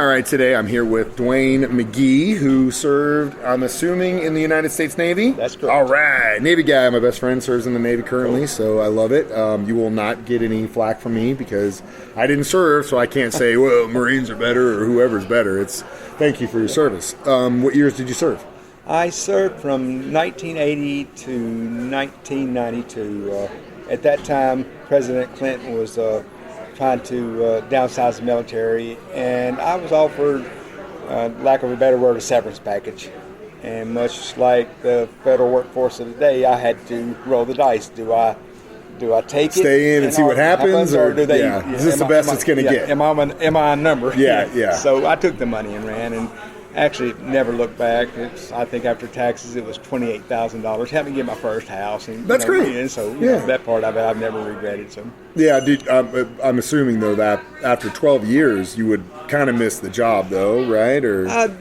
All right, today I'm here with Duane McGee, who served, I'm assuming, in the United States Navy? That's correct. All right. Navy guy. My best friend serves in the Navy currently, so I love it. You will not get any flack from me because I didn't serve, so I can't say, well, Marines are better or whoever's better. It's thank you for your service. What years did you serve? I served from 1980 to 1992. At that time, President Clinton was trying to downsize the military, and I was offered, lack of a better word, a severance package. And much like the federal workforce of today, I had to roll the dice. Do I take it? Stay in and see what happens, or do they? Yeah. Is this the best it's going to get? Am I a number? Yeah. So I took the money and ran, and actually never looked back. I think after taxes, it was $28,000. Had to get my first house, and that's great. And so that part of it, I've never regretted. So I'm assuming though that after 12 years, you would kind of miss the job, though, right? Or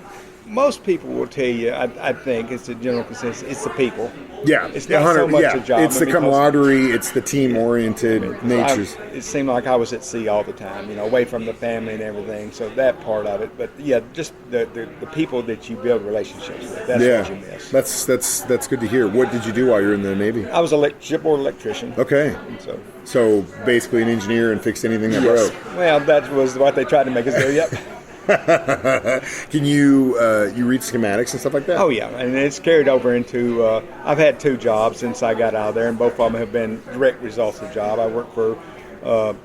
most people will tell you, I think it's a general consensus, it's the people. Yeah, it's not so much a job. It's the camaraderie, it's the team-oriented natures. It seemed like I was at sea all the time, away from the family and everything. So that part of it, but just the people that you build relationships with. That's what you miss. That's good to hear. What did you do while you were in the Navy? I was a shipboard electrician. Okay. So basically an engineer and fixed anything that broke. Well, that was what they tried to make us do. Yep. Can you read schematics and stuff like that? Oh yeah, and it's carried over into. I've had 2 jobs since I got out of there, and both of them have been direct results of the job. I worked for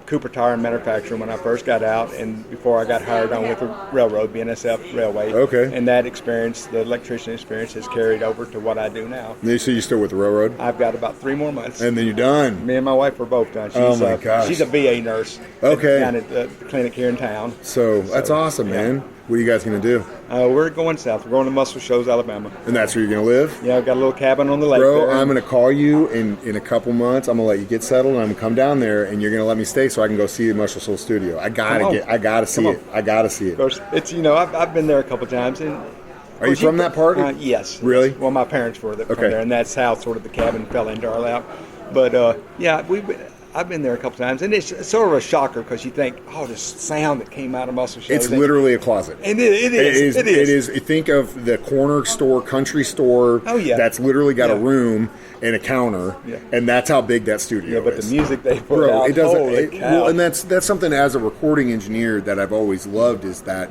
Cooper Tire and Manufacturing when I first got out, and before I got hired on with the railroad, BNSF Railway. Okay. And that experience, the electrician experience, has carried over to what I do now. So you're still with the railroad? I've got about 3 more months. And then you're done. Me and my wife were both done. Oh my gosh. She's a VA nurse. Okay. Down at the clinic here in town. So that's awesome, man. What are you guys going to do? We're going south. We're going to Muscle Shoals, Alabama. And that's where you're going to live? Yeah, I've got a little cabin on the lake. Bro, there. I'm going to call you in a couple months. I'm going to let you get settled, and I'm going to come down there, and you're going to let me stay so I can go see the Muscle Shoals studio. I got to see it. I got to see it. Of course, it's I've been there a couple times. And are you from that part? Yes. Really? Well, my parents were from there, and that's how sort of the cabin fell into our lap. But I've been there a couple times, and it's sort of a shocker because you think, this sound that came out of Muscle Shoals. It's literally a closet. And it is. It is. Think of the corner store, country store. Oh yeah. That's literally got a room and a counter, and that's how big that studio is. But the music they put out, it doesn't. holy cow. Well, and that's something as a recording engineer that I've always loved is that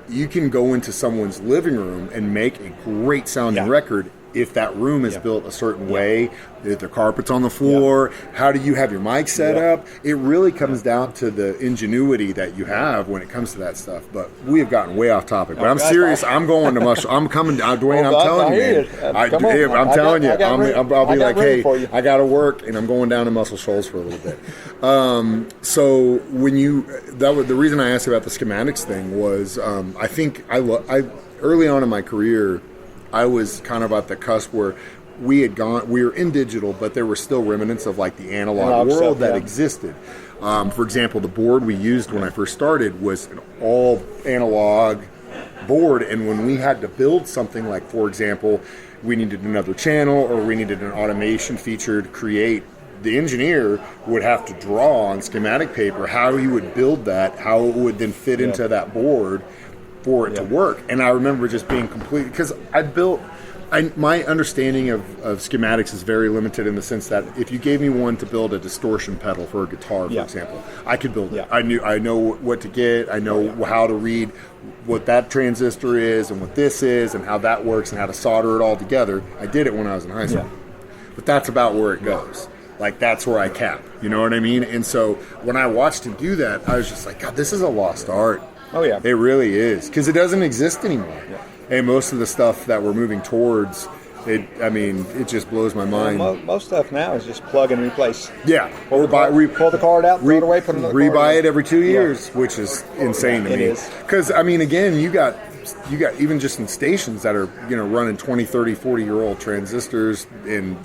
you can go into someone's living room and make a great sounding record. If that room is built a certain way, if the carpet's on the floor, how do you have your mic set up? It really comes down to the ingenuity that you have when it comes to that stuff. But we have gotten way off topic. But I'm serious. I'm going to Muscle. I'm coming down, Duane. I'm telling you, man. I'm telling you. I'll be like, hey, I got to work, and I'm going down to Muscle Shoals for a little bit. So when the reason I asked about the schematics thing was, I think I early on in my career, I was kind of at the cusp where we were in digital, but there were still remnants of like the analog world that existed. For example, the board we used when I first started was an all analog board, and when we had to build something like, for example, we needed another channel or we needed an automation feature to create, the engineer would have to draw on schematic paper how he would build that, how it would then fit into that board for it to work. And I remember just being completely, because my understanding of schematics is very limited in the sense that if you gave me one to build a distortion pedal for a guitar, for example, I could build it. I know what to get. I know how to read what that transistor is and what this is and how that works and how to solder it all together. I did it when I was in high school. But that's about where it goes. Like, that's where I cap. You know what I mean? And so when I watched him do that, I was just like, God, this is a lost art. Oh, yeah. It really is. Because it doesn't exist anymore. Yeah. And most of the stuff that we're moving towards, it just blows my mind. Well, most stuff now is just plug and replace. Yeah. Pull the card out, throw it away, put another card rebuy it every 2 years, which is insane to me. It is. Because, again, you got even just in stations that are, running 20, 30, 40-year-old transistors and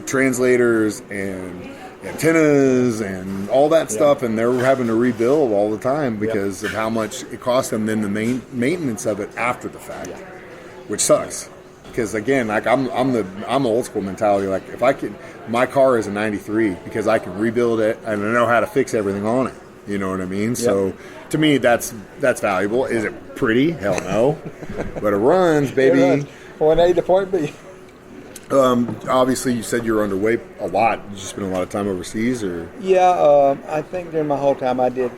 translators and antennas and all that stuff, and they're having to rebuild all the time because of how much it costs them, then the maintenance of it after the fact, which sucks. Because again, like I'm old school mentality. Like if I can, my car is a '93 because I can rebuild it and I know how to fix everything on it. You know what I mean? Yep. So to me, that's valuable. Is it pretty? Hell no. But it runs, baby. It runs. Point A to point B. Obviously, you said you were underweight a lot. Did you spend a lot of time overseas, or? Yeah, I think during my whole time I did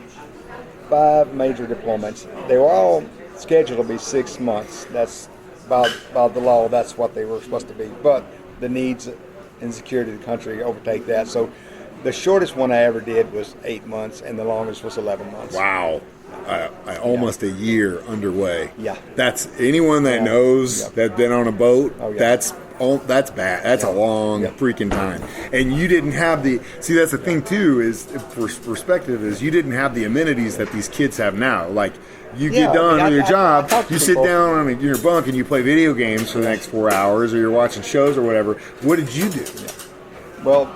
5 major deployments. They were all scheduled to be 6 months. That's by the law. That's what they were supposed to be. But the needs and security of the country overtake that. So the shortest one I ever did was 8 months, and the longest was 11 months. Wow. I almost a year underway. Yeah. That's anyone that knows that's been on a boat. Oh, yeah. That's bad. That's a long freaking time. And you didn't have that's the thing too, is for perspective, is you didn't have the amenities that these kids have now. Like, you get done with your job, you sit down on your bunk and you play video games for the next 4 hours, or you're watching shows or whatever. What did you do? Well,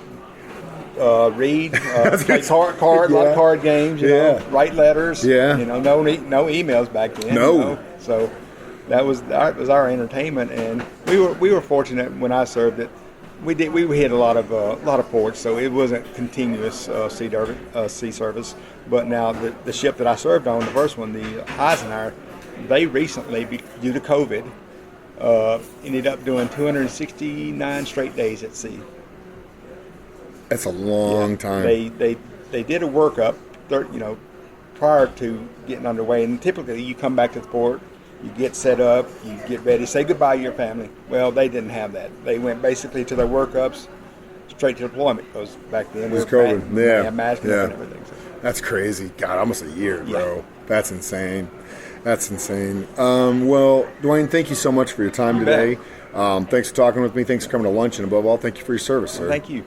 read, play a lot of card games, you know, write letters. Yeah. You know, no emails back then. No. You know? So that was our entertainment, and we were fortunate when I served that we hit a lot of ports, so it wasn't continuous sea service. But now the ship that I served on, the first one, the Eisenhower, they recently, due to COVID, ended up doing 269 straight days at sea. That's a long time. They did a workup, prior to getting underway, and typically you come back to the port, you get set up, you get ready, say goodbye to your family. Well, they didn't have that. They went basically to their workups, straight to deployment, because back then we were masking and everything. So. That's crazy. God, almost a year, bro. Yeah. That's insane. Well, Duane, thank you so much for your time today. Thanks for talking with me. Thanks for coming to lunch, and above all, thank you for your service, sir. Thank you.